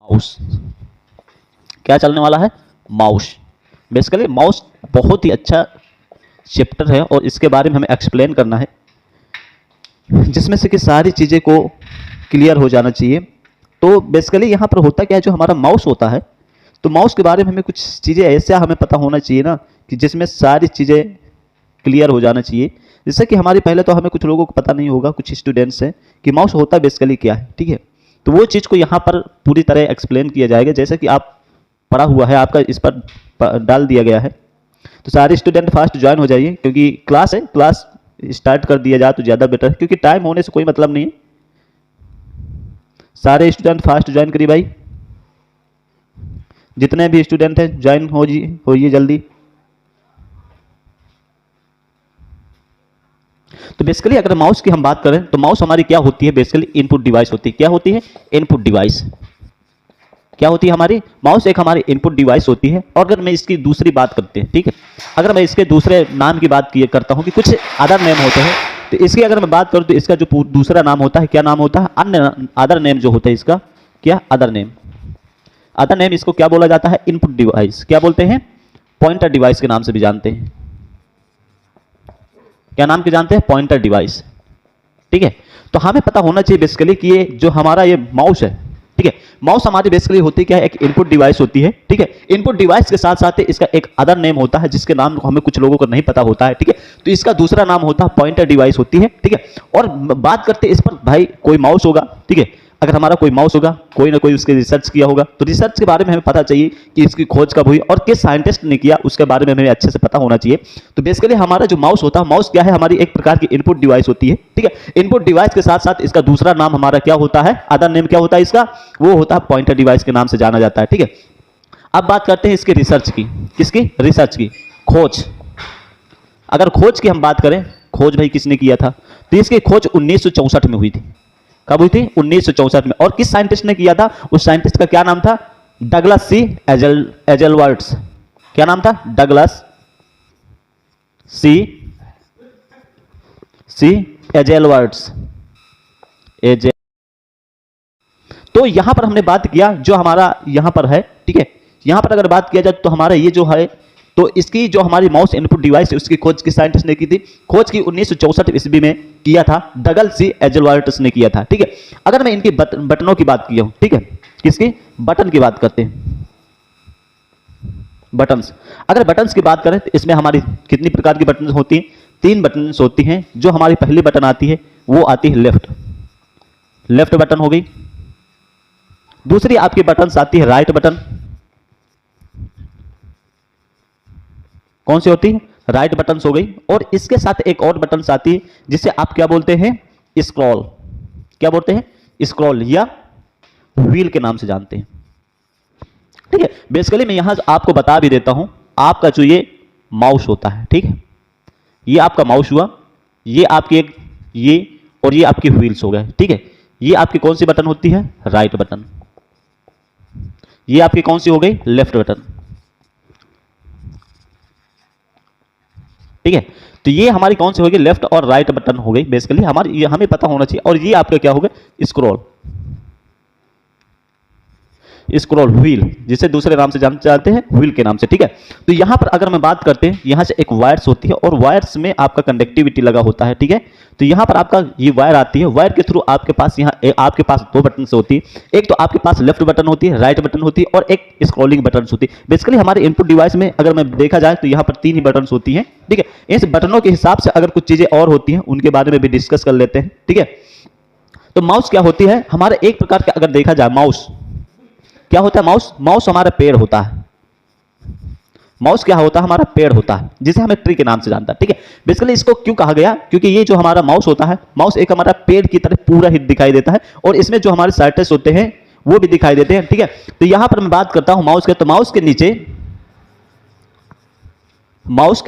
Mouse. क्या चलने वाला है? माउस। बेसिकली माउस बहुत ही अच्छा चैप्टर है और इसके बारे में हमें एक्सप्लेन करना है, जिसमें से कि सारी चीज़ें को क्लियर हो जाना चाहिए। तो बेसिकली यहाँ पर होता क्या है, जो हमारा माउस होता है, तो माउस के बारे में हमें कुछ चीज़ें ऐसा हमें पता होना चाहिए ना, कि जिसमें सारी चीज़ें क्लियर हो जाना चाहिए। जैसे कि हमारे पहले तो हमें कुछ लोगों को पता नहीं होगा, कुछ स्टूडेंट्स हैं, कि माउस होता बेसिकली क्या है, ठीक है। तो वो चीज़ को यहाँ पर पूरी तरह एक्सप्लेन किया जाएगा, जैसे कि आप पढ़ा हुआ है, आपका इस पर डाल दिया गया है। तो सारे स्टूडेंट फास्ट ज्वाइन हो जाइए, क्योंकि क्लास है, क्लास स्टार्ट कर दिया जाए तो ज़्यादा बेटर है, क्योंकि टाइम होने से कोई मतलब नहीं है। सारे स्टूडेंट फास्ट ज्वाइन करिए भाई, जितने भी स्टूडेंट हैं ज्वाइन होइए जल्दी। तो बेसिकली अगर माउस की हम बात करें तो माउस हमारी क्या होती है, बेसिकली इनपुट डिवाइस होती है। क्या होती है? Input device. क्या होती है हमारी? माउस एक हमारी इनपुट डिवाइस होती है। और अगर मैं इसकी दूसरी बात करते हैं, ठीक है, अगर मैं इसके दूसरे नाम की बात करता हूं कि कुछ अदर नेम होते हैं, तो इसकी अगर मैं बात करूं तो इसका जो दूसरा नाम होता है, क्या नाम होता है? अन्य अदर नेम जो होता है इसका, क्या? Other name. अदर नेम इसको क्या बोला जाता है? Input device. क्या बोलते हैं? पॉइंटर डिवाइस के नाम से भी जानते हैं। क्या नाम के जानते हैं? Pointer device. ठीक है, तो हमें पता होना चाहिए बेसिकली कि ये जो हमारा ये माउस है, ठीक है, माउस हमारी बेसिकली होती क्या है? एक इनपुट डिवाइस होती है, ठीक है। इनपुट डिवाइस के साथ साथ इसका एक अदर नेम होता है, जिसके नाम को हमें कुछ लोगों को नहीं पता होता है, ठीक है। तो इसका दूसरा नाम होता है पॉइंटर डिवाइस होती है, ठीक है। और बात करते इस पर, भाई कोई माउस होगा, ठीक है, अगर हमारा कोई माउस होगा, कोई ना कोई उसके रिसर्च किया होगा, तो रिसर्च के बारे में हमें पता चाहिए कि इसकी खोज कब हुई और किस साइंटिस्ट ने किया, उसके बारे में हमें अच्छे से पता होना चाहिए। तो बेसिकली हमारा जो माउस होता है, माउस क्या है? हमारी एक प्रकार की इनपुट डिवाइस होती है, ठीक है। इनपुट डिवाइस के साथ साथ इसका दूसरा नाम हमारा क्या होता है? अदर नेम क्या होता है इसका? वो होता है पॉइंटर डिवाइस के नाम से जाना जाता है, ठीक है। अब बात करते हैं इसके रिसर्च की। किसकी? रिसर्च की, खोज। अगर खोज की हम बात करें, खोज भाई किसने किया था? तो इसकी खोज 1964 में हुई थी। कब हुई थी? 1964 में। और किस साइंटिस्ट ने किया था? उस साइंटिस्ट का क्या नाम था? डगलस सी एजलवर्ड्स। क्या नाम था? डगलस सी एजलवर्ड्स। तो यहां पर हमने बात किया, जो हमारा यहां पर है, ठीक है, यहां पर अगर बात किया जाए तो हमारा ये जो है, तो इसकी जो हमारी माउस इनपुट डिवाइस है, उसकी खोज किस साइंटिस्ट ने की थी? खोज की 1964 ईस्वी में किया था, डगल सी एजलवर्ड्स ने किया था, ठीक है। अगर मैं इनकी बटनों की बात किया हूं, ठीक है, किसकी? बटन की बात करते हैं, बटन्स। अगर बटन्स की बात करें तो इसमें हमारी कितनी प्रकार की बटन होती हैं? 3 बटन्स होती हैं। जो हमारी पहली बटन आती है वो आती है लेफ्ट बटन हो गई। दूसरी आपकी बटन्स आती है राइट बटन। कौन सी होती है? राइट बटन्स हो गई। और इसके साथ एक और बटन्स आती है, जिसे आप क्या बोलते हैं? स्क्रॉल। क्या बोलते हैं? स्क्रॉल या व्हील के नाम से जानते हैं, ठीक है। बेसिकली मैं यहां आपको बता भी देता हूं, आपका जो ये माउस होता है, ठीक है, ये आपका माउस हुआ, ये आपकी एक ये, और ये आपकी व्हील्स हो गए, ठीक है। ये आपकी कौन सी बटन होती है? Right button. ये आपकी कौन सी हो गई? लेफ्ट बटन, ठीक है। तो ये हमारी कौन सी होगी? लेफ्ट और राइट बटन हो गई। बेसिकली हमारी ये हमें पता होना चाहिए। और ये आपका क्या होगा? स्क्रॉल, स्क्रॉल व्हील, जिसे दूसरे नाम से जानते हैं व्हील के नाम से, ठीक है। तो यहां पर अगर मैं बात करते हैं, यहां से एक वायर्स होती है और वायर्स में आपका कंडक्टिविटी लगा होता है, ठीक है। तो यहां पर आपका ये वायर आती है, वायर के थ्रू आपके पास यहां आपके पास 2 बटन होती है। एक तो आपके पास लेफ्ट बटन होती है, राइट बटन होती है, और एक स्क्रॉलिंग बटन होती है। बेसिकली हमारे इनपुट डिवाइस में अगर मैं देखा जाए तो यहां पर 3 ही बटन होती हैं, ठीक है। इस बटनों के हिसाब से अगर कुछ चीजें और होती हैं, उनके बारे में भी डिस्कस कर लेते हैं, ठीक है। तो माउस क्या होती है? हमारे एक प्रकार का अगर देखा जाए, माउस क्या होता है? माउस हमारा पेड़ होता है। माउस क्या होता है? हमारा पेड़ होता है, जिसे हमें ट्री के नाम से जानता है, ठीक है। बेसिकली इसको क्यों कहा गया? क्योंकि ये जो हमारा माउस होता है, माउस एक हमारा पेड़ की तरह पूरा ही दिखाई देता है, और इसमें जो हमारे साइट्स होते हैं वो भी दिखाई देते हैं, ठीक है। तो यहां पर मैं बात करता हूं माउस के, तो माउस के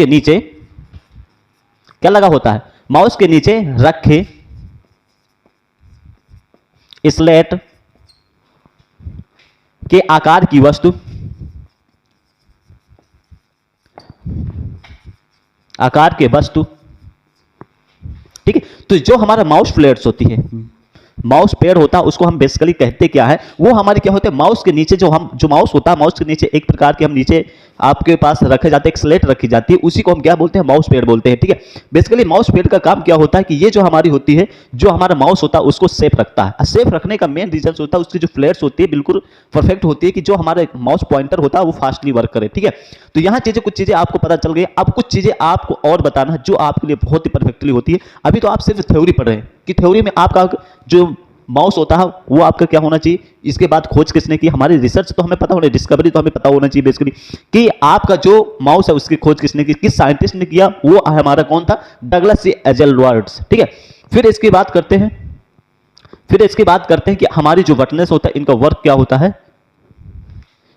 नीचे क्या लगा होता है? माउस के नीचे रखे स्लेट के आकार की वस्तु, आकार के वस्तु, ठीक है। तो जो हमारा माउस फ्लेट्स होती है, माउस पैड होता है उसको हम बेसिकली कहते क्या है, वो हमारे क्या होते हैं माउस के नीचे जो माउस होता है, माउस के नीचे एक प्रकार के हम नीचे आपके पास रखे जाते हैं, एक स्लेट रखी जाती है, उसी को हम क्या बोलते हैं माउस पैड बोलते हैं। ठीक है, बेसिकली माउस पैड का काम क्या होता है कि ये जो हमारी होती है, जो हमारा माउस होता है उसको सेफ रखता है। सेफ रखने का मेन रीजन होता है उसकी जो फ्लैट्स होती है बिल्कुल परफेक्ट होती है कि जो हमारा माउस पॉइंटर होता है वो फास्टली वर्क करे। ठीक है, तो यहाँ चीजें कुछ चीजें आपको पता चल गई। अब कुछ चीजें आपको और बताना है जो आपके लिए बहुत ही परफेक्टली होती है। अभी तो आप सिर्फ थ्योरी पढ़ रहे हैं कि थ्योरी में आपका जो माउस होता है वो आपका क्या होना चाहिए, इसके बाद खोज किसने की, हमारी रिसर्च तो हमें पता होना, डिस्कवरी तो हमें पता होना चाहिए बेसिकली कि आपका जो माउस है उसकी खोज किसने की, किस साइंटिस्ट ने किया, वो हमारा कौन था, डगलस सी एज़ेलवर्ड्स। ठीक है, फिर इसकी बात करते हैं कि हमारी जो बटनेस होता है इनका वर्क क्या होता है,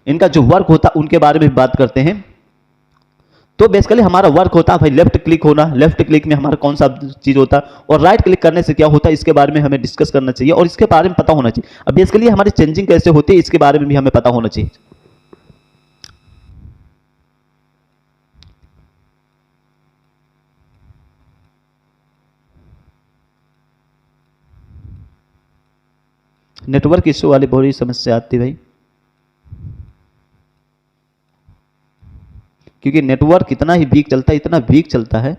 इनका जो वर्क होता है उनके बारे में बात करते हैं। तो बेसिकली हमारा वर्क होता है भाई लेफ्ट क्लिक होना, लेफ्ट क्लिक में हमारा कौन सा चीज होता है, और राइट क्लिक करने से क्या होता है इसके बारे में हमें डिस्कस करना चाहिए और इसके बारे में पता होना चाहिए। अब बेसिकली हमारी चेंजिंग कैसे होती है इसके बारे में भी हमें पता होना चाहिए। नेटवर्क इश्यू वाली बड़ी समस्या आती है भाई, क्योंकि नेटवर्क इतना ही वीक चलता है, इतना वीक चलता है।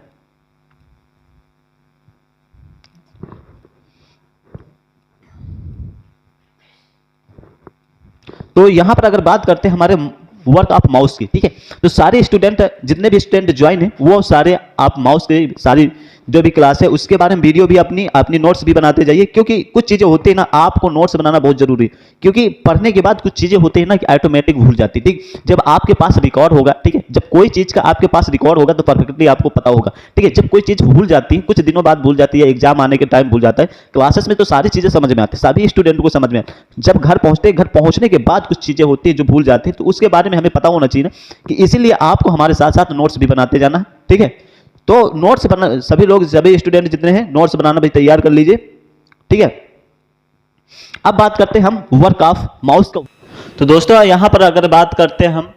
तो यहां पर अगर बात करते हैं हमारे वर्क ऑफ माउस की, ठीक है, तो सारे स्टूडेंट जितने भी स्टूडेंट ज्वाइन है वो सारे आप माउस के सारी जो भी क्लास है उसके बारे में वीडियो भी अपनी नोट्स भी बनाते जाइए, क्योंकि कुछ चीजें होती है ना आपको नोट्स बनाना बहुत जरूरी है, क्योंकि पढ़ने के बाद कुछ चीजें होती है ना कि ऑटोमेटिक भूल जाती है। ठीक, जब आपके पास रिकॉर्ड होगा, ठीक है, जब कोई चीज का आपके पास रिकॉर्ड होगा तो परफेक्टली आपको पता होगा। ठीक है, जब कोई चीज भूल जाती है, कुछ दिनों बाद भूल जाती है, एग्जाम आने के टाइम भूल जाता है, क्लासेस में तो सारी चीजें समझ में आती है, सभी स्टूडेंट को समझ में आती है, जब घर पहुंचने के बाद कुछ चीजें होती है जो भूल जाती है, तो उसके बारे में हमें पता होना चाहिए ना, कि इसीलिए आपको हमारे साथ साथ नोट्स भी बनाते जाना है। ठीक है, तो नोट्स बना सभी स्टूडेंट जितने हैं नोट्स बनाना भी तैयार कर लीजिए। ठीक है, अब बात करते हैं हम वर्क ऑफ माउस का। तो दोस्तों यहां पर अगर बात करते हैं हम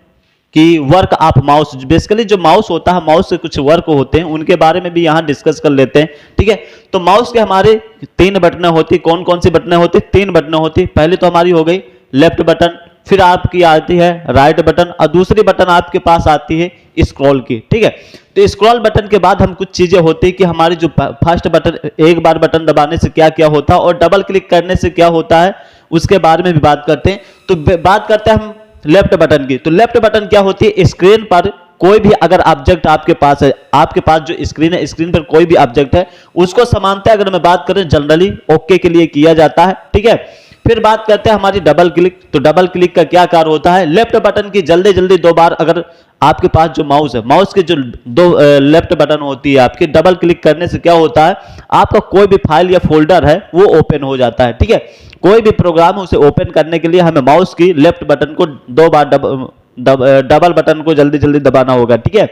कि वर्क ऑफ माउस, बेसिकली जो माउस होता है, माउस से कुछ वर्क होते हैं उनके बारे में भी यहां डिस्कस कर लेते हैं। ठीक है, तो माउस के हमारे 3 बटनें होती, कौन कौन सी बटनें होती, 3 बटनें होती। पहले तो हमारी हो गई लेफ्ट बटन, फिर आपकी आती है राइट बटन, और दूसरी बटन आपके पास आती है स्क्रॉल की। ठीक है, तो स्क्रॉल बटन के बाद हम कुछ चीजें होती है कि हमारी जो फर्स्ट बटन, एक बार बटन दबाने से क्या क्या होता है और डबल क्लिक करने से क्या होता है उसके बारे में भी बात करते हैं। तो बात करते हैं हम लेफ्ट बटन की। तो लेफ्ट बटन क्या होती है, स्क्रीन पर कोई भी अगर ऑब्जेक्ट आपके पास है, आपके पास जो स्क्रीन है, स्क्रीन पर कोई भी ऑब्जेक्ट है उसको समानता अगर मैं बात करें जनरली ओके के लिए किया जाता है। ठीक है, फिर बात करते हैं हमारी डबल क्लिक। तो डबल क्लिक का क्या कार्य होता है, लेफ्ट बटन की जल्दी जल्दी 2 बार अगर आपके पास जो माउस है, माउस के जो 2 लेफ्ट बटन होती है आपकी, डबल क्लिक करने से क्या होता है आपका कोई भी फाइल या फोल्डर है वो ओपन हो जाता है। ठीक है, कोई भी प्रोग्राम उसे ओपन करने के लिए हमें माउस की लेफ्ट बटन को 2 बार डबल बटन को जल्दी जल्दी दबाना होगा। ठीक है,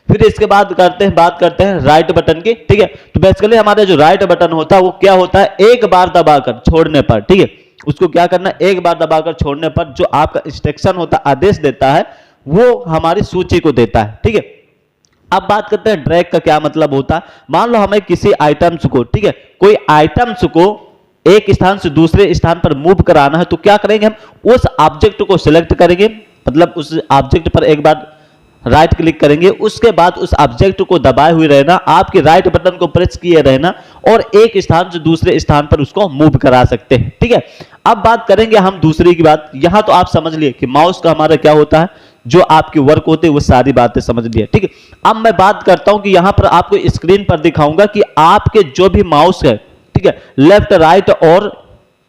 फिर इसके बाद बात करते हैं राइट बटन की। ठीक है, तो बेसिकली हमारा जो राइट बटन होता है वो क्या होता है, एक बार दबाकर छोड़ने पर, ठीक है, उसको क्या करना, एक बार दबाकर छोड़ने पर जो आपका इंस्ट्रक्शन होता है, आदेश देता है, वो हमारी सूची को देता है। ठीक है, अब बात करते हैं ड्रैग का क्या मतलब होता है। मान लो हमें किसी आइटम्स को, ठीक है, कोई आइटम्स को एक स्थान से दूसरे स्थान पर मूव कराना है, तो क्या करेंगे, हम उस ऑब्जेक्ट को सिलेक्ट करेंगे, मतलब उस ऑब्जेक्ट पर एक बार राइट क्लिक करेंगे, उसके बाद उस ऑब्जेक्ट को दबाए हुए रहना, आपके राइट बटन को प्रेस किए रहना और एक स्थान से दूसरे स्थान पर उसको मूव करा सकते हैं। ठीक है, अब बात करेंगे हम दूसरी की बात। यहां तो आप समझ लिए कि माउस का हमारा क्या होता है, जो आपके वर्क होते हैं वो सारी बातें समझ लिए। ठीक है, अब मैं बात करता हूं कि यहां पर आपको स्क्रीन पर दिखाऊंगा कि आपके जो भी माउस है, ठीक है, लेफ्ट राइट और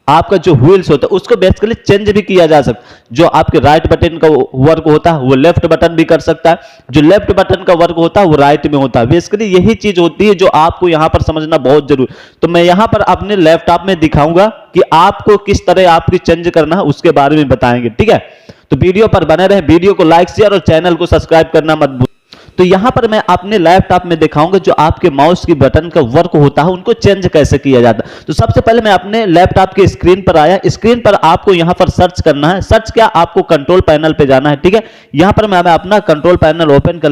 आपका जो व्हील्स होता है उसको बेसिकली चेंज भी किया जा सकता है। जो आपके राइट बटन का वर्क होता है वो लेफ्ट बटन भी कर सकता है, जो लेफ्ट बटन का वर्क होता है वो राइट में होता है। बेसिकली यही चीज होती है जो आपको यहां पर समझना बहुत जरूरी। तो मैं यहां पर अपने लैपटॉप में दिखाऊंगा कि आपको किस तरह आपकी चेंज करना है उसके बारे में बताएंगे। ठीक है, तो वीडियो पर बने रहे, वीडियो को लाइक शेयर और चैनल को सब्सक्राइब करना मत भूलिए। तो यहां पर मैं अपने लैपटॉप में दिखाऊंगा जो आपके माउस की बटन का वर्क होता है उनको चेंज कैसे किया जाता है। तो सबसे पहले मैं अपने लैपटॉप की स्क्रीन पर आया, स्क्रीन पर आपको यहां पर सर्च करना है। सर्च क्या, आपको कंट्रोल पैनल पे जाना है। ठीक है, यहां पर मैं अपना कंट्रोल पैनल ओपन कर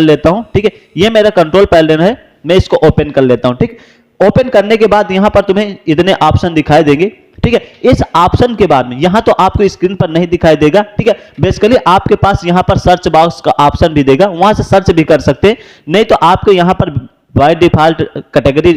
लेता हूं। ठीक है, ये मेरा कंट्रोल पैनल है, मैं इसको ओपन कर लेता हूं। ठीक, ओपन करने के बाद यहां पर तुम्हें इतने ऑप्शन दिखाई देंगे, ठीक है। इस ऑप्शन के बाद में यहां तो आपको स्क्रीन पर नहीं दिखाई देगा, ठीक है। बेसिकली आपके पास यहां पर सर्च बॉक्स का ऑप्शन भी देगा, वहां से सर्च भी कर सकते हैं, नहीं तो आपको यहां पर बाय डिफॉल्ट कैटेगरी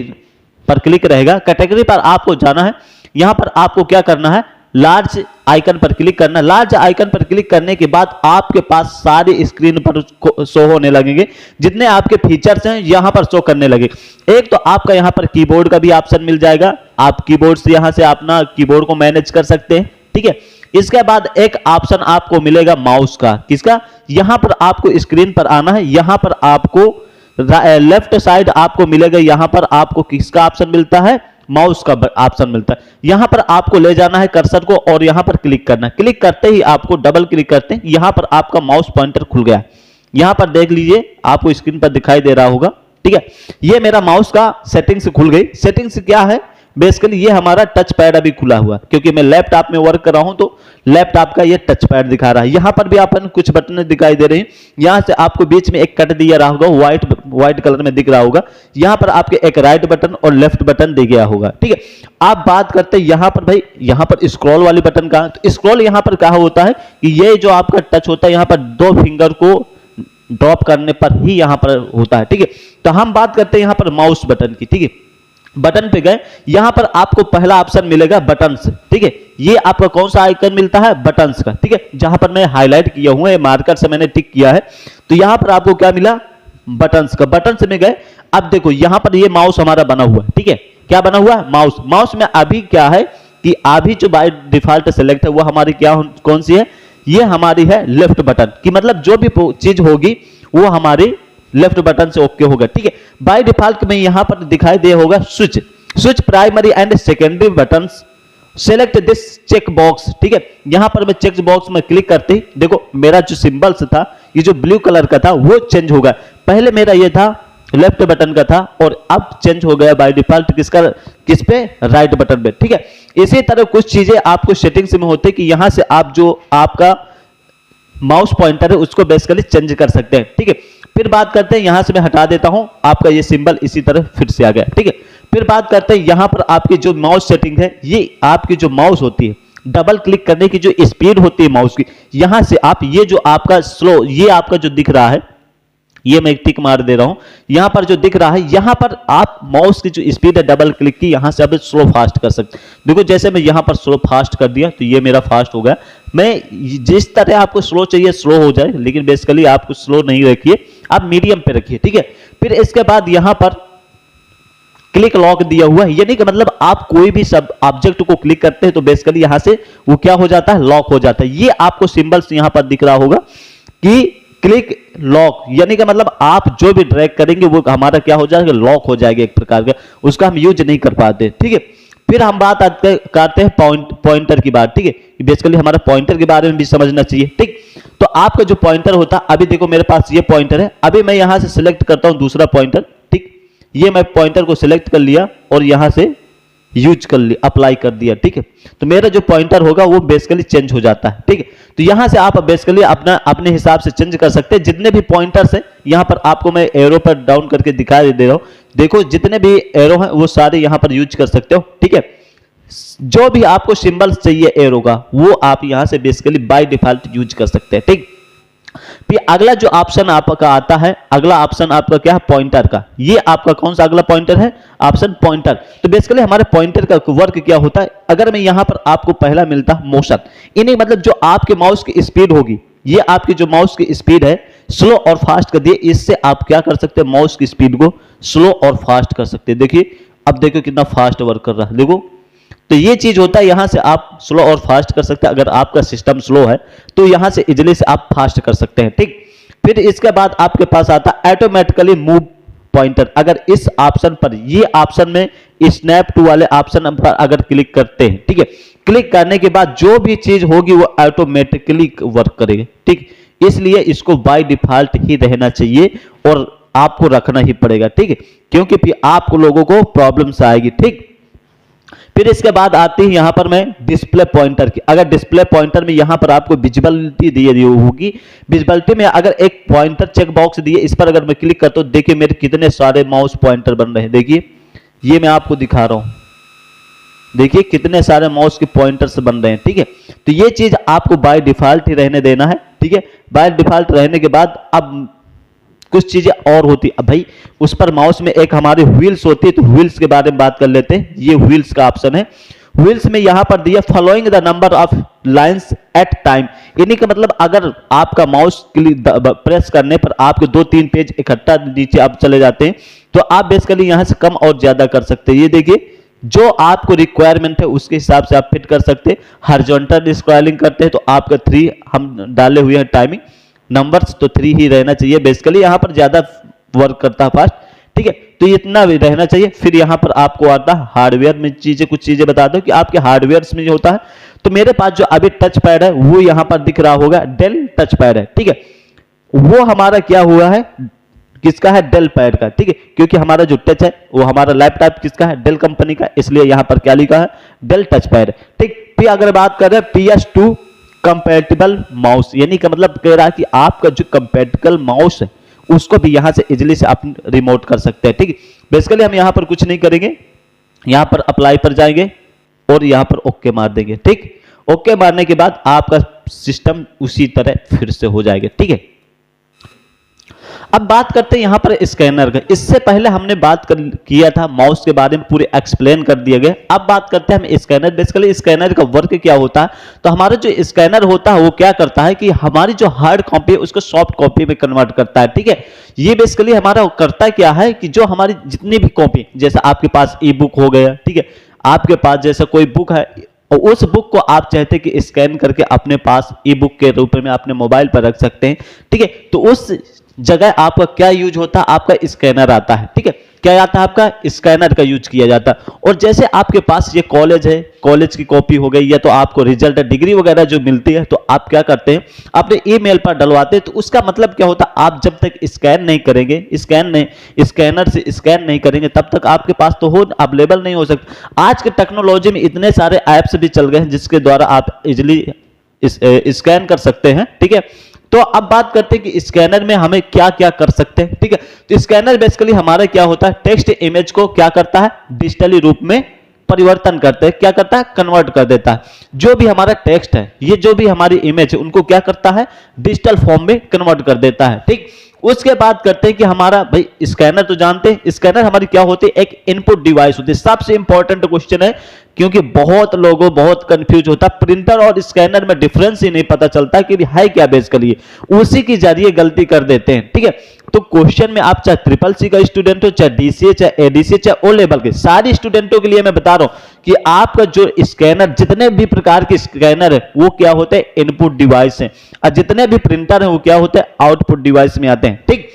पर क्लिक रहेगा। कैटेगरी पर आपको जाना है, यहां पर आपको क्या करना है, लार्ज आइकन पर क्लिक करना। लार्ज आइकन पर क्लिक करने के बाद आपके पास सारे स्क्रीन पर शो होने लगेंगे, जितने आपके फीचर्स हैं यहां पर शो करने लगे। एक तो आपका यहां पर कीबोर्ड का भी ऑप्शन मिल जाएगा, आप कीबोर्ड से यहां से अपना कीबोर्ड को मैनेज कर सकते हैं, ठीक है। इसके बाद एक ऑप्शन आपको मिलेगा माउस का, किसका, यहां पर आपको स्क्रीन पर आना है, यहां पर आपको लेफ्ट साइड आपको मिलेगा, यहां पर आपको किसका ऑप्शन मिलता है, माउस का ऑप्शन मिलता है। यहां पर आपको ले जाना है कर्सर को और यहां पर क्लिक करना है। क्लिक करते ही आपको डबल क्लिक करते हैं, यहां पर आपका माउस पॉइंटर खुल गया। यहां पर देख लीजिए, आपको स्क्रीन पर दिखाई दे रहा होगा, ठीक है। ये मेरा माउस का सेटिंग्स खुल गई। सेटिंग्स क्या है, बेसिकली ये हमारा टच पैड अभी खुला हुआ, क्योंकि मैं लैपटॉप में वर्क कर रहा हूं तो लैपटॉप का ये टच पैड दिखा रहा है। यहां पर भी आपको कुछ बटन दिखाई दे रहे हैं, यहां से आपको बीच में एक कट दिया रहा होगा, व्हाइट कलर में दिख रहा होगा, यहां पर आपके एक राइट बटन और लेफ्ट बटन दे गया होगा, ठीक है। आप बात करते हैं यहां पर, भाई यहां पर स्क्रॉल वाली बटन का, तो स्क्रॉल यहां पर क्या होता है कि ये जो आपका टच होता है यहां पर 2 फिंगर को ड्रॉप करने पर ही यहां पर होता है, ठीक है। तो हम बात करते हैं यहां पर माउस बटन की, ठीक है। बटन पे गए, यहां पर आपको पहला ऑप्शन मिलेगा बटन्स, ठीक है। ये आपका कौन सा आइकन मिलता है, बटन्स का, ठीक है। जहां पर मैं हाईलाइट किया हुआ है, मार्कर से मैंने टिक किया है, तो यहां पर आपको क्या मिला, बटन्स का। बटन से में गए, अब देखो यहां पर ये माउस हमारा बना हुआ है, ठीक है। क्या बना हुआ है, माउस। माउस में अभी क्या है कि अभी जो बाय डिफॉल्ट सेलेक्ट है वो हमारी क्या कौन सी है, ये हमारी है लेफ्ट बटन की, मतलब जो भी चीज होगी वो हमारी लेफ्ट बटन से ओके होगा, ठीक है। बाय डिफॉल्ट में यहां पर दिखाई दे होगा switch primary and secondary buttons, select this check box, ठीक है। यहां पर मैं चेक बॉक्स में क्लिक करते ही देखो मेरा जो सिंबल्स था, ये जो ब्लू कलर का था वो चेंज होगा। पहले मेरा ये था लेफ्ट बटन का था और अब चेंज हो गया बाय डिफॉल्ट किस पे, राइट बटन पे, ठीक है। इसी तरह कुछ चीजें आपको सेटिंग्स में होते हैं कि यहां से आप जो आपका माउस पॉइंटर है उसको बेसिकली चेंज कर सकते हैं, ठीक है। फिर बात करते हैं, यहां से मैं हटा देता हूं, आपका ये सिंबल इसी तरह फिर से आ गया, ठीक है। फिर बात करते हैं यहां पर आपकी जो माउस सेटिंग है, ये आपकी जो माउस होती है, डबल क्लिक करने की जो स्पीड होती है माउस की, यहां से आप ये जो आपका स्लो, ये आपका जो दिख रहा है, ये मैं एक टिक मार दे रहा हूं, यहां पर जो दिख रहा है, यहां पर आप माउस की जो स्पीड है डबल क्लिक की, यहां से आप स्लो फास्ट कर सकते हैं। देखो जैसे मैं यहां पर स्लो फास्ट कर दिया तो ये मेरा फास्ट हो गया। मैं जिस तरह आपको स्लो चाहिए स्लो हो जाए, लेकिन बेसिकली आपको स्लो नहीं रखिए, आप मीडियम पे रखिए, ठीक है। फिर इसके बाद यहां पर क्लिक लॉक दिया हुआ है, यानी कि मतलब आप कोई भी सब ऑब्जेक्ट को क्लिक करते हैं तो बेसिकली यहां से वो क्या हो जाता है, लॉक हो जाता है। ये आपको सिंबल्स यहां पर दिख रहा होगा कि क्लिक लॉक, यानी कि मतलब आप जो भी ड्रैग करेंगे वो हमारा क्या हो जाएगा, लॉक हो जाएगा एक प्रकार का, उसका हम यूज नहीं कर पाते, ठीक है। फिर हम बात करते हैं पॉइंटर की बात, ठीक है। बेसिकली हमारा पॉइंटर के बारे में भी समझना चाहिए, ठीक। तो आपका जो पॉइंटर होता है, अभी देखो मेरे पास ये पॉइंटर है, अभी मैं यहां से सिलेक्ट करता हूं दूसरा पॉइंटर, ठीक। ये मैं पॉइंटर को सिलेक्ट कर लिया और यहां से यूज कर लिया, अप्लाई कर दिया, ठीक है। तो मेरा जो पॉइंटर होगा वो बेसिकली चेंज हो जाता है, ठीक है। तो यहां से आप बेसिकली अपने हिसाब से चेंज कर सकते हैं। जितने भी पॉइंटर्स हैं यहां पर आपको मैं एरो पर डाउन करके दिखाई दे रहा हूं, देखो जितने भी एरो हैं वो सारे यहां पर यूज कर सकते हो, ठीक है। जो भी आपको सिंबल्स चाहिए एरो का वो आप यहां से बेसिकली बाय डिफॉल्ट यूज कर सकते हैं, ठीक। फिर अगला जो ऑप्शन आपका आता है, अगला ऑप्शन आपका क्या है, पॉइंटर का। ये आपका कौन सा अगला पॉइंटर है, ऑप्शन पॉइंटर। तो बेसिकली हमारे पॉइंटर का वर्क क्या होता है, अगर मैं यहां पर आपको पहला मिलता मोशन, इन्हें मतलब जो आपके माउस की स्पीड होगी, ये आपकी जो माउस की स्पीड है स्लो और फास्ट कर दिए, इससे आप क्या कर सकते हैं, माउस की स्पीड को स्लो और फास्ट कर सकते हैं। देखिए अब देखो कितना फास्ट वर्क कर रहा है, देखो। तो ये चीज होता है, यहां से आप स्लो और फास्ट कर सकते हैं। अगर आपका सिस्टम स्लो है तो यहां से इजिली से आप फास्ट कर सकते हैं, ठीक। फिर इसके बाद आपके पास आता है ऑटोमेटिकली मूव पॉइंटर। अगर इस ऑप्शन पर, ये ऑप्शन में स्नैप टू वाले ऑप्शन पर अगर क्लिक करते हैं, ठीक है, क्लिक करने के बाद जो भी चीज होगी वो ऑटोमेटिकली वर्क करेगी, ठीक। इसलिए इसको बाय डिफॉल्ट ही रहना चाहिए और आपको रखना ही पड़ेगा, ठीक है, क्योंकि फिर आप लोगों को प्रॉब्लम्स आएगी, ठीक। फिर इसके बाद आती है यहां पर मैं डिस्प्ले पॉइंटर की। अगर डिस्प्ले पॉइंटर में यहां पर आपको विजिबिलिटी दी होगी, विजिबिलिटी में अगर एक पॉइंटर चेक बॉक्स दिए, इस पर अगर मैं क्लिक करता हूं, देखिए मेरे कितने सारे माउस पॉइंटर बन रहे हैं। देखिए ये मैं आपको दिखा रहा हूं, देखिए कितने सारे माउस के पॉइंटर्स बन रहे हैं, ठीक है। तो ये चीज आपको बाय डिफॉल्ट ही रहने देना है, ठीक है। बाय डिफॉल्ट रहने के बाद अब कुछ चीजें और होती है। अब भाई उस पर माउस में एक हमारे व्हील्स होती है, तो व्हील्स के बारे में बात कर लेते हैं। ये व्हील्स का ऑप्शन है। व्हील्स में यहां पर दिया following the number of lines at time, यानी कि मतलब अगर आपका माउस प्रेस करने पर आपके 2-3 पेज इकट्ठा नीचे आप चले जाते हैं, तो आप बेसिकली यहां से कम और ज्यादा कर सकते हैं। ये देखिए जो आपको रिक्वायरमेंट है उसके हिसाब से आप फिट कर सकते हैं। हॉरिजॉन्टल स्क्रॉलिंग करते हैं तो आपका 3 हम डाले हुए हैं टाइमिंग नंबर्स, तो 3 ही रहना चाहिए। बेसिकली यहां पर ज्यादा वर्क करता है फास्ट, ठीक है। तो इतना भी रहना चाहिए। फिर यहां पर आपको आता है हार्डवेयर में चीजें, कुछ चीजें बता दो कि आपके हार्डवेयर में जो होता है। तो मेरे पास जो अभी टच पैड है वो यहां पर दिख रहा होगा, डेल टच पैड है, ठीक है। वो हमारा क्या हुआ है, किसका है, डेल पैड का, ठीक है। क्योंकि हमारा जो टच है वो हमारा लैपटॉप किसका है, डेल कंपनी का, इसलिए यहां पर क्या लिखा है, डेल टच पैड, ठीक। फिर अगर बात कर रहे हैं PS2 कंपैटिबल माउस, यानी कि मतलब कह रहा है कि आपका जो कंपैटिबल माउस है उसको भी यहां से इजीली से आप रिमोट कर सकते हैं, ठीक है। बेसिकली हम यहां पर कुछ नहीं करेंगे, यहां पर अप्लाई पर जाएंगे और यहां पर ओके मार देंगे, ठीक। ओके मारने के बाद आपका सिस्टम उसी तरह फिर से हो जाएगा, ठीक है। अब बात करते हैं यहां पर स्कैनर का। इससे पहले हमने बात किया था माउस के बारे में, पूरे एक्सप्लेन कर दिए गए। अब बात करते हैं हम स्कैनर। बेसिकली स्कैनर का वर्क क्या होता है, तो हमारा जो स्कैनर होता है वो क्या करता है कि हमारी जो हार्ड कॉपी है उसको सॉफ्ट कॉपी में कन्वर्ट करता है, ठीक है। ये बेसिकली हमारा करता क्या है कि जो हमारी जितनी भी कॉपी, जैसे आपके पास ई बुक हो गया, ठीक है, आपके पास जैसे कोई बुक है और उस बुक को आप चाहते कि स्कैन करके अपने पास ई बुक के रूप में अपने मोबाइल पर रख सकते हैं, ठीक है। तो उस जगह आपका क्या यूज होता है, आपका स्कैनर आता है, ठीक है। क्या आता है, आपका स्कैनर का यूज किया जाता है। और जैसे आपके पास ये कॉलेज है, कॉलेज की कॉपी हो गई, या तो आपको रिजल्ट डिग्री वगैरह जो मिलती है, तो आप क्या करते हैं अपने ईमेल पर डलवाते हैं। तो उसका मतलब क्या होता है, आप जब तक स्कैन नहीं करेंगे, स्कैनर से स्कैन नहीं करेंगे, तब तक आपके पास तो हो अवेलेबल नहीं हो सकता। आज के टेक्नोलॉजी में इतने सारे ऐप्स भी चल गए हैं जिसके द्वारा आप इजिली स्कैन कर सकते हैं, ठीक है। तो अब बात करते हैं कि स्कैनर में हमें क्या क्या कर सकते हैं, ठीक है। तो स्कैनर बेसिकली हमारा क्या होता है, टेक्स्ट इमेज को क्या करता है, डिजिटली रूप में परिवर्तन करते हैं, क्या करता है, कन्वर्ट कर देता है। जो भी हमारा टेक्स्ट है, ये जो भी हमारी इमेज है, उनको क्या करता है, डिजिटल फॉर्म में कन्वर्ट कर देता है, ठीक। उसके बाद करते हैं कि हमारा भाई स्कैनर तो जानते हैं, स्कैनर हमारी क्या होती है, एक इनपुट डिवाइस होती है। सबसे इंपॉर्टेंट क्वेश्चन है, क्योंकि बहुत कंफ्यूज होता है, प्रिंटर और स्कैनर में डिफरेंस ही नहीं पता चलता कि है क्या बेसिकली, उसी की जरिए गलती कर देते हैं, ठीक है। तो क्वेश्चन में आप चाहे CCC का स्टूडेंट हो, चाहे DCA, चाहे ADCA, चाहे ओ लेवल के सारे स्टूडेंटों के लिए मैं बता रहा हूं कि आपका जो स्कैनर, जितने भी प्रकार के स्कैनर है वो क्या होते हैं, इनपुट डिवाइस हैं, और जितने भी प्रिंटर हैं वो क्या होते हैं, आउटपुट डिवाइस में आते हैं, ठीक।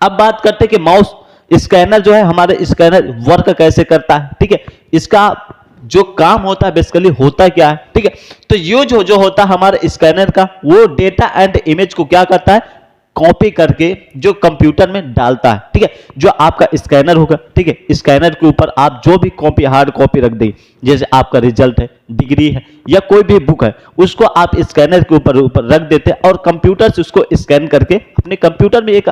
अब बात करते हैं कि माउस स्कैनर जो है, हमारे स्कैनर वर्क कैसे करता है, ठीक है। इसका जो काम होता है बेसिकली होता क्या है, ठीक है। तो यूज जो होता है हमारे स्कैनर का, वो डेटा एंड इमेज को क्या करता है, कॉपी करके जो कंप्यूटर में डालता है, ठीक है। जो आपका स्कैनर होगा, ठीक है, स्कैनर के ऊपर आप जो भी कॉपी, हार्ड कॉपी रख दें, जैसे आपका रिजल्ट है, डिग्री है, या कोई भी बुक है, उसको आप स्कैनर के ऊपर रख देते हैं और कंप्यूटर से उसको स्कैन करके अपने कंप्यूटर में एक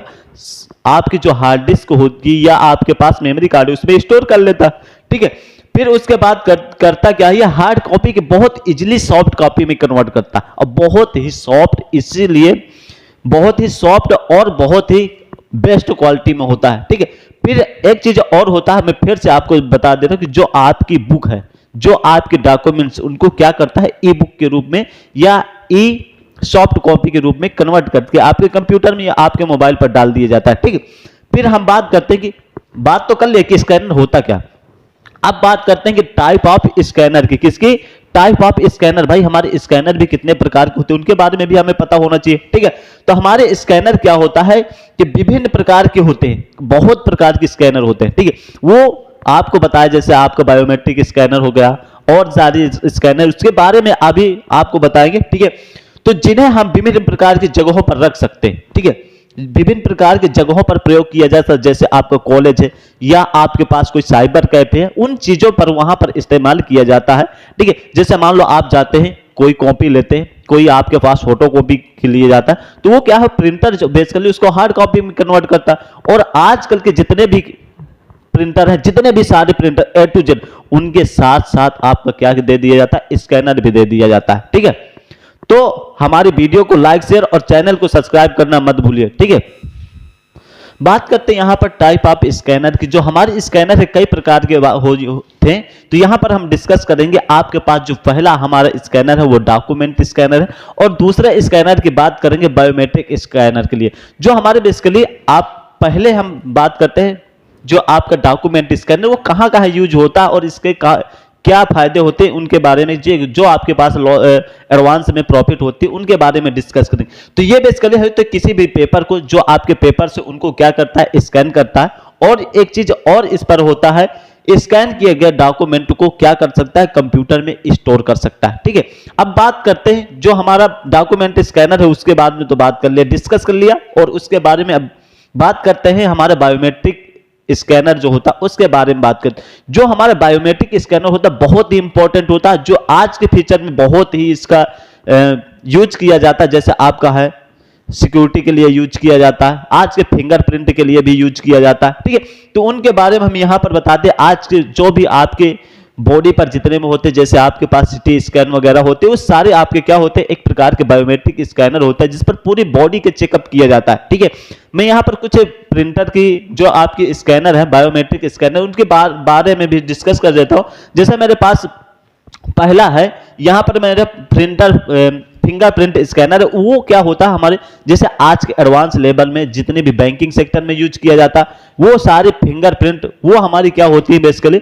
आपकी जो हार्ड डिस्क होगी या आपके पास मेमोरी कार्ड है उसमें स्टोर कर लेता है, ठीक है। फिर उसके बाद करता क्या है, हार्ड कॉपी के बहुत इजीली सॉफ्ट कॉपी में कन्वर्ट करता है, और बहुत ही सॉफ्ट, इसीलिए बहुत ही सॉफ्ट और बहुत ही बेस्ट क्वालिटी में होता है, ठीक है। फिर एक चीज और होता है, मैं फिर से आपको बता दे रहा हूं कि जो आपकी बुक है, जो आपके डॉक्यूमेंट्स, उनको क्या करता है, ई बुक के रूप में या ई सॉफ्ट कॉपी के रूप में कन्वर्ट करके आपके कंप्यूटर में या आपके मोबाइल पर डाल दिया जाता है, ठीक है। फिर हम बात करते हैं कि बात तो कर ले कि स्कैनर होता क्या। अब बात करते हैं कि टाइप ऑफ स्कैनर की, किसकी, टाइप ऑफ स्कैनर। भाई हमारे स्कैनर भी कितने प्रकार के होते हैं उनके बारे में भी हमें पता होना चाहिए, ठीक है। तो हमारे स्कैनर क्या होता है कि विभिन्न प्रकार के होते हैं, बहुत प्रकार के स्कैनर होते हैं, ठीक है। वो आपको बताया, जैसे आपका बायोमेट्रिक स्कैनर हो गया और सारे स्कैनर, उसके बारे में अभी आपको बताएंगे, ठीक है। तो जिन्हें हम विभिन्न प्रकार की जगहों पर रख सकते हैं, ठीक है, विभिन्न प्रकार की जगहों पर प्रयोग किया जाता है, जैसे आपका कॉलेज है या आपके पास कोई साइबर कैफे है, उन चीजों पर वहां पर इस्तेमाल किया जाता है, ठीक है। जैसे मान लो आप जाते हैं, कोई कॉपी लेते हैं, कोई आपके पास फोटो कॉपी के लिए जाता है, तो वो क्या है, प्रिंटर जो बेसिकली उसको हार्ड कॉपी में कन्वर्ट करता है। और आजकल के जितने भी प्रिंटर है, जितने भी सारे प्रिंटर A to Z, उनके साथ साथ आपका क्या दे दिया जाता है, स्कैनर भी दे दिया जाता है। ठीक है, तो हमारी वीडियो को लाइक शेयर और चैनल को सब्सक्राइब करना मत भूलिए। ठीक है, बात करते हैं यहां पर टाइप ऑफ स्कैनर की। जो हमारे स्कैनर है कई प्रकार के थे, तो यहां पर हम डिस्कस करेंगे। आपके पास जो पहला हमारा स्कैनर है वो डॉक्यूमेंट स्कैनर है, और दूसरे स्कैनर की बात करेंगे बायोमेट्रिक स्कैनर के लिए। जो हमारे बेसिकली आप पहले हम बात करते हैं जो आपका डॉक्यूमेंट स्कैनर, वो कहां कहां यूज होता है और इसके क्या फायदे होते हैं उनके बारे में, जो आपके पास एडवांस में प्रॉफिट होती है उनके बारे में डिस्कस करेंगे। तो ये बेसिकली है तो किसी भी पेपर को, जो आपके पेपर से उनको क्या करता है, स्कैन करता है। और एक चीज और इस पर होता है, स्कैन किए गए डॉक्यूमेंट को क्या कर सकता है, कंप्यूटर में स्टोर कर सकता है। ठीक है, अब बात करते हैं जो हमारा डॉक्यूमेंट स्कैनर है उसके बारे में तो बात कर लिया, डिस्कस कर लिया, और उसके बारे में अब बात करते हैं हमारे बायोमेट्रिक स्कैनर जो होता है उसके बारे में बात करते हैं। जो हमारा बायोमेट्रिक स्कैनर होता है बहुत ही इंपॉर्टेंट होता है, जो आज के फीचर में बहुत ही इसका यूज किया जाता है। जैसे आपका है सिक्योरिटी के लिए यूज किया जाता है, आज के फिंगरप्रिंट के लिए भी यूज किया जाता है। ठीक है, तो उनके बारे में हम यहां पर बताते हैं। आज के जो भी आपके बॉडी पर जितने में होते, जैसे आपके पास सिटी स्कैन वगैरह होते हैं, वो सारे आपके क्या होते हैं, एक प्रकार के बायोमेट्रिक स्कैनर होता है जिस पर पूरी बॉडी के चेकअप किया जाता है। ठीक है, मैं यहाँ पर कुछ प्रिंटर की जो आपकी स्कैनर है बायोमेट्रिक स्कैनर उनके बारे में भी डिस्कस कर देता हूँ। जैसे मेरे पास पहला है, यहाँ पर मेरा प्रिंटर फिंगरप्रिंट स्कैनर है। वो क्या होता है हमारे, जैसे आज के एडवांस लेवल में जितने भी बैंकिंग सेक्टर में यूज किया जाता है वो सारे फिंगरप्रिंट, वो हमारी क्या होती है बेसिकली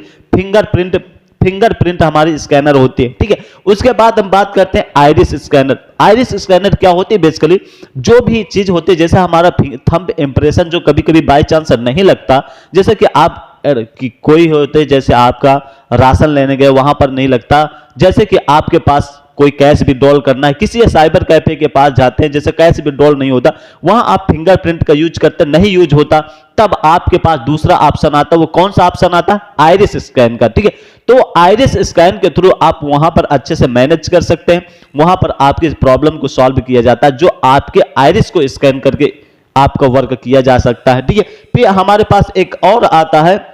फिंगरप्रिंट हमारी स्कैनर होती है। ठीक है, उसके बाद हम बात करते हैं आइरिस स्कैनर। आइरिस स्कैनर क्या होती है बेसिकली, जो भी चीज होती है, जैसे हमारा थंब इंप्रेशन जो कभी कभी बाय चांस नहीं लगता, जैसे कि आप कि कोई होते जैसे आपका राशन लेने गए वहां पर नहीं लगता, जैसे कि आपके पास कोई कैश विड्रॉल करना है, किसी साइबर कैफे के पास जाते हैं, जैसे कैश विड्रॉल नहीं होता, वहां आप फिंगरप्रिंट का यूज करते नहीं यूज होता, तब आपके पास दूसरा ऑप्शन आता है। वो कौन सा ऑप्शन आता है, आइरिस स्कैन का। ठीक है, तो आइरिस स्कैन के थ्रू आप वहां पर अच्छे से मैनेज कर सकते हैं, वहां पर आपकी प्रॉब्लम को सॉल्व किया जाता है, जो आपके आइरिस को स्कैन करके आपका वर्क किया जा सकता है। ठीक है, फिर हमारे पास एक और आता है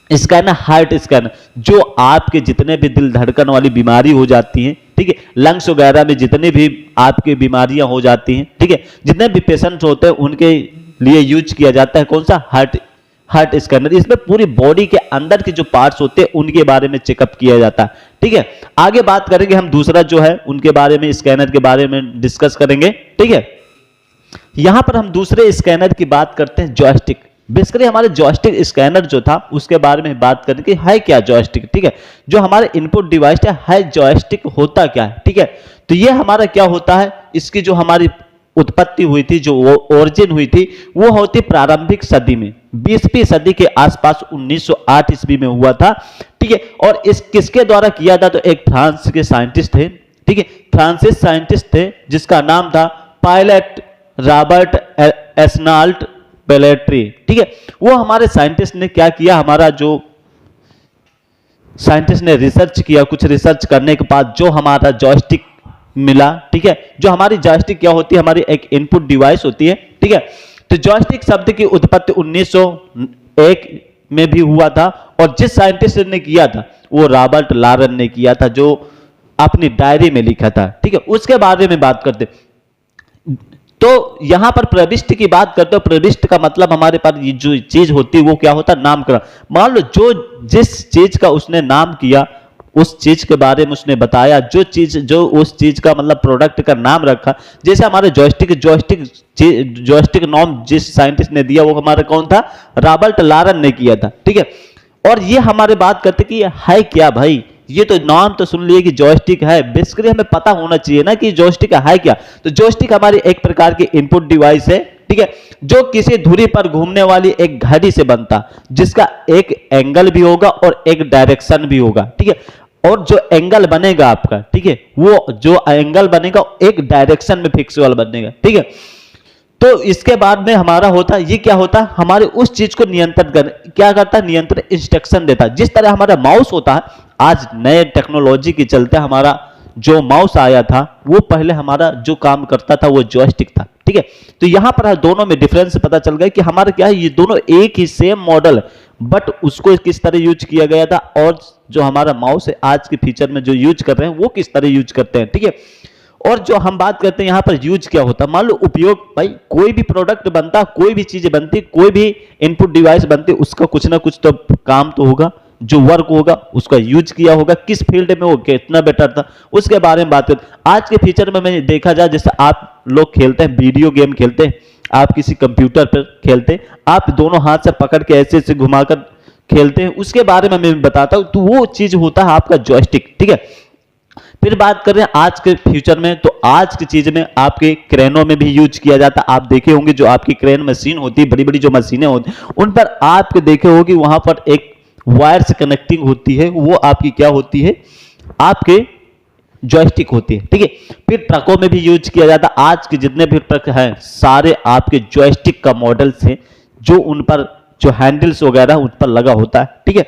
स्कैनर, हार्ट स्कैनर, जो आपके जितने भी दिल धड़कन वाली बीमारी हो जाती हैं, ठीक है, लंग्स वगैरह में जितनी भी आपकी बीमारियां हो जाती हैं, ठीक है, जितने भी पेशेंट होते हैं उनके लिए यूज किया जाता है कौन सा, हार्ट स्कैनर। इसमें पूरी बॉडी के अंदर के जो पार्ट्स होते हैं उनके बारे में चेकअप किया जाता है। ठीक है, आगे बात करेंगे हम दूसरा जो है उनके बारे में, स्कैनर के बारे में डिस्कस करेंगे। ठीक है, यहां पर हम दूसरे स्कैनर की बात करते हैं, जॉयस्टिक। बेसिकली हमारे जॉयस्टिक स्कैनर जो था उसके बारे में बात करें कि है क्या जॉयस्टिक। ठीक है, जो हमारे इनपुट डिवाइस है जॉयस्टिक होता क्या है। ठीक है, तो ये हमारा क्या होता है, इसकी जो हमारी उत्पत्ति हुई थी, जो ओरिजिन हुई थी, वो होती प्रारंभिक सदी में, 20वीं सदी के आसपास 1908 ईस्वी में हुआ था। ठीक है, और इस किसके द्वारा किया था, तो एक फ्रांस के साइंटिस्ट थे। ठीक है, फ्रांसिस साइंटिस्ट थे जिसका नाम था पायलट रॉबर्ट एस्नाल्ट पेलेट्री। ठीक है, वो हमारे साइंटिस्ट ने क्या किया, हमारा जो साइंटिस्ट ने रिसर्च किया, कुछ रिसर्च करने के बाद जो हमारा जॉयस्टिक मिला। ठीक है, जो हमारी जॉयस्टिक क्या होती है, हमारी एक इनपुट डिवाइस होती है। ठीक है, तो जॉयस्टिक शब्द की उत्पत्ति 1901 में भी हुआ था, और जिस साइंटिस्ट ने किया था वो रॉबर्ट लॉरेन ने किया था, जो अपनी डायरी में लिखा था। ठीक है, उसके बारे में बात करते, तो यहां पर प्रविष्ट की बात करते हो। प्रविष्ट का मतलब हमारे पास ये जो चीज होती है वो क्या होता है, नामकरण। मान लो जो जिस चीज का उसने नाम किया, उस चीज के बारे में उसने बताया, जो उस चीज का मतलब प्रोडक्ट का नाम रखा। जैसे हमारे जॉयस्टिक नाम जिस साइंटिस्ट ने दिया वो हमारा कौन था, रॉबर्ट लॉरेन ने किया था। ठीक है, और ये हमारे बात करते कि है क्या भाई, ये तो नाम तो सुन लिए कि जॉयस्टिक है, बेसिकली हमें पता होना चाहिए ना कि जॉयस्टिक है क्या। तो जॉयस्टिक हमारी एक प्रकार की इनपुट डिवाइस है। ठीक है, जो किसी धुरी पर घूमने वाली एक घड़ी से बनता, जिसका एक एंगल भी होगा और एक डायरेक्शन भी होगा। ठीक है, और जो एंगल बनेगा आपका, ठीक है, वो जो एंगल बनेगा एक डायरेक्शन में फिक्स वाला बनेगा। ठीक है, तो इसके बाद में हमारा होता है, ये क्या होता है, हमारे उस चीज को नियंत्रण कर क्या करता है, नियंत्रण इंस्ट्रक्शन देता है। जिस तरह हमारा माउस होता है, आज नए टेक्नोलॉजी के चलते हमारा जो माउस आया था वो पहले हमारा जो काम करता था वो जॉयस्टिक था। ठीक है, तो यहां पर दोनों में डिफरेंस पता चल गया कि हमारा क्या है, ये दोनों एक ही सेम मॉडल, बट उसको किस तरह यूज किया गया था, और जो हमारा माउस है आज के फीचर में जो यूज कर रहे हैं वो किस तरह यूज करते हैं, ठीक है। और जो हम बात करते हैं यहाँ पर यूज क्या होता है, मान लो उपयोग, भाई कोई भी प्रोडक्ट बनता, कोई भी चीज बनती, कोई भी इनपुट डिवाइस बनती, उसका कुछ ना कुछ तो काम तो होगा, जो वर्क होगा उसका यूज किया होगा, किस फील्ड में वो कितना बेटर था उसके बारे में बात करते। आज के फीचर में मैंने देखा जाए, जैसे आप लोग खेलते हैं वीडियो गेम खेलते हैं, आप किसी कंप्यूटर पर खेलते हैं, आप दोनों हाथ से पकड़ के ऐसे ऐसे घुमाकर खेलते हैं, उसके बारे में मैं बताता हूं। तो वो चीज होता है आपका जॉयस्टिक, ठीक है। फिर बात कर रहे हैं आज के फ्यूचर में, तो आज की चीज में आपके क्रेनों में भी यूज किया जाता है। आप देखे होंगे जो आपकी क्रेन मशीन होती है, बड़ी बड़ी जो मशीनें होती हैं, उन पर आपके देखे होगी वहां पर एक वायर से कनेक्टिंग होती है, वो आपकी क्या होती है, आपके जॉयस्टिक होती है, ठीक है। फिर ट्रकों में भी यूज किया जाता है। आज के जितने भी ट्रक हैं सारे आपके जॉयस्टिक का मॉडल्स हैं, जो उन पर जो हैंडल्स वगैरह उन पर लगा होता है, ठीक है।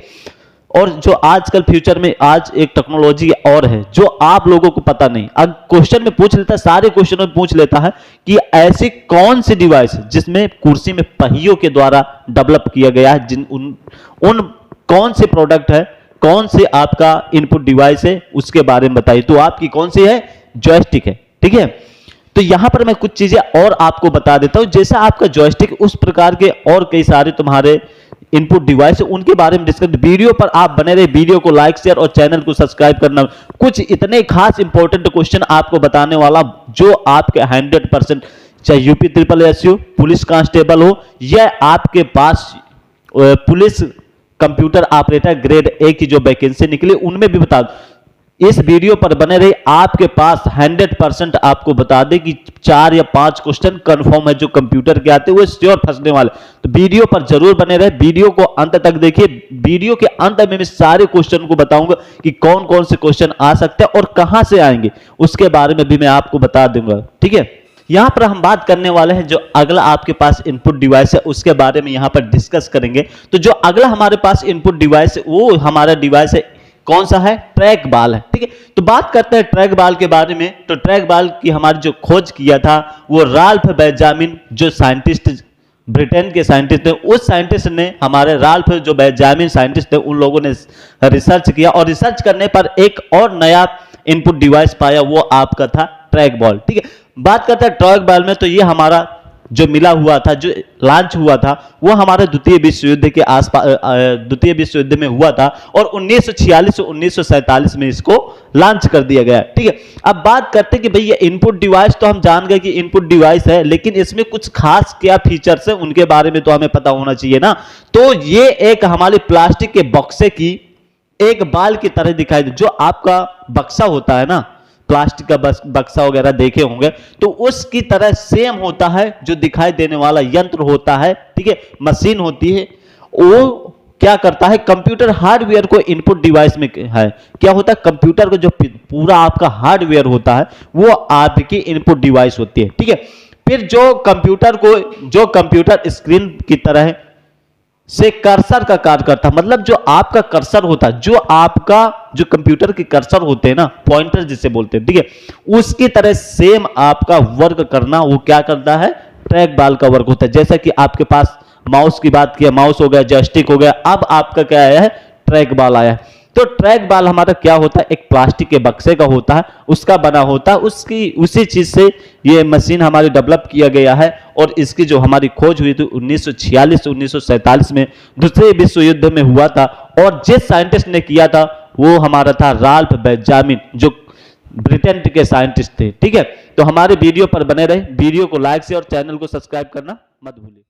और जो आजकल फ्यूचर में आज एक टेक्नोलॉजी और है जो आप लोगों को पता नहीं, अब क्वेश्चन में पूछ लेता है, सारे क्वेश्चन में पूछ लेता है कि ऐसी कौन सी डिवाइस जिसमें कुर्सी में पहियों के द्वारा डेवलप किया गया है, जिन उन कौन से प्रोडक्ट है, कौन से आपका इनपुट डिवाइस है, उसके बारे में बताइए। तो आपकी कौन सी है, जॉयस्टिक है, ठीक है। तो यहां पर मैं कुछ चीजें और आपको बता देता हूं, जैसा आपका जॉयस्टिक उस प्रकार के और कई सारे तुम्हारे इनपुट डिवाइस है, उनके बारे में डिस्कस। वीडियो पर आप बने रहे, वीडियो को लाइक शेयर और चैनल को सब्सक्राइब करना। कुछ इतने खास इंपॉर्टेंट क्वेश्चन आपको बताने वाला जो आपके 100%, चाहे UP triple SU police constable हो या आपके पास police computer operator grade A की जो वैकेंसी निकली उनमें भी बता दो। इस वीडियो पर बने रहे, आपके पास 100% आपको बता दे कि 4 या 5 क्वेश्चन कंफर्म है जो कंप्यूटर के आते हैं, वो श्योर फंसने वाले। तो वीडियो पर जरूर बने रहे, वीडियो को अंत तक देखिए। वीडियो के अंत में मैं सारे क्वेश्चन को बताऊंगा कि कौन कौन से क्वेश्चन आ सकते हैं और कहां से आएंगे, उसके बारे में भी मैं आपको बता दूंगा, ठीक है। यहां पर हम बात करने वाले हैं जो अगला आपके पास इनपुट डिवाइस है उसके बारे में यहां पर डिस्कस करेंगे। तो जो अगला हमारे पास इनपुट डिवाइस है वो हमारा डिवाइस है, कौन सा है, ट्रैक बॉल है, ठीक है। तो बात करते हैं ट्रैक बॉल के बारे में। तो ट्रैक बॉल की हमारी जो खोज किया था वो राल्फ बेंजामिन, जो साइंटिस्ट ब्रिटेन के साइंटिस्ट थे, उस साइंटिस्ट ने, हमारे राल्फ जो बेंजामिन साइंटिस्ट थे, उन लोगों ने रिसर्च किया और रिसर्च करने पर एक और नया इनपुट डिवाइस पाया, वो आपका था ट्रैक बॉल, ठीक है। बात करते हैं ट्रैक बॉल में, तो ये हमारा जो मिला हुआ था, जो लॉन्च हुआ था, वो हमारे द्वितीय विश्व युद्ध के आसपास, द्वितीय विश्व युद्ध में हुआ था और 1946 से 1947 में इसको लॉन्च कर दिया गया, ठीक है। अब बात करते हैं कि भाई ये इनपुट डिवाइस, तो हम जान गए कि इनपुट डिवाइस है, लेकिन इसमें कुछ खास क्या फीचर्स है उनके बारे में तो हमें पता होना चाहिए ना। तो ये एक हमारे प्लास्टिक के बक्से की एक बाल की तरह दिखाई दे, जो आपका बक्सा होता है ना, प्लास्टिक का बक्सा वगैरह देखे होंगे, तो उसकी तरह सेम होता है, जो दिखाई देने वाला यंत्र होता है, ठीक है, मशीन होती है। वो क्या करता है, कंप्यूटर हार्डवेयर को इनपुट डिवाइस में है, क्या होता है, कंप्यूटर का जो पूरा आपका हार्डवेयर होता है वो आपकी इनपुट डिवाइस होती है, ठीक है। फिर जो कंप्यूटर स्क्रीन की तरह से कर्सर का कार्य करता है, मतलब जो आपका कर्सर होता है, जो आपका जो कंप्यूटर के कर्सर होते हैं ना, पॉइंटर जिसे बोलते हैं, ठीक है, उसकी तरह सेम आपका वर्क करना वो क्या करता है, ट्रैक बॉल का वर्क होता है। जैसा कि आपके पास माउस की बात किया, माउस हो गया, जॉयस्टिक हो गया, अब आपका क्या आया है, ट्रैक बॉल आया है। तो ट्रैक बॉल हमारा क्या होता है, एक प्लास्टिक के बक्से का होता है, उसका बना होता है, उसी चीज से ये मशीन हमारी डेवलप किया गया है। और इसकी जो हमारी खोज हुई थी 1946 से 1947 में दूसरे विश्व युद्ध में हुआ था, और जिस साइंटिस्ट ने किया था वो हमारा था राल्फ बेंजामिन, जो ब्रिटेन के साइंटिस्ट थे, ठीक है। तो हमारे वीडियो पर बने रहे, वीडियो को लाइक से और चैनल को सब्सक्राइब करना मत भूलिए।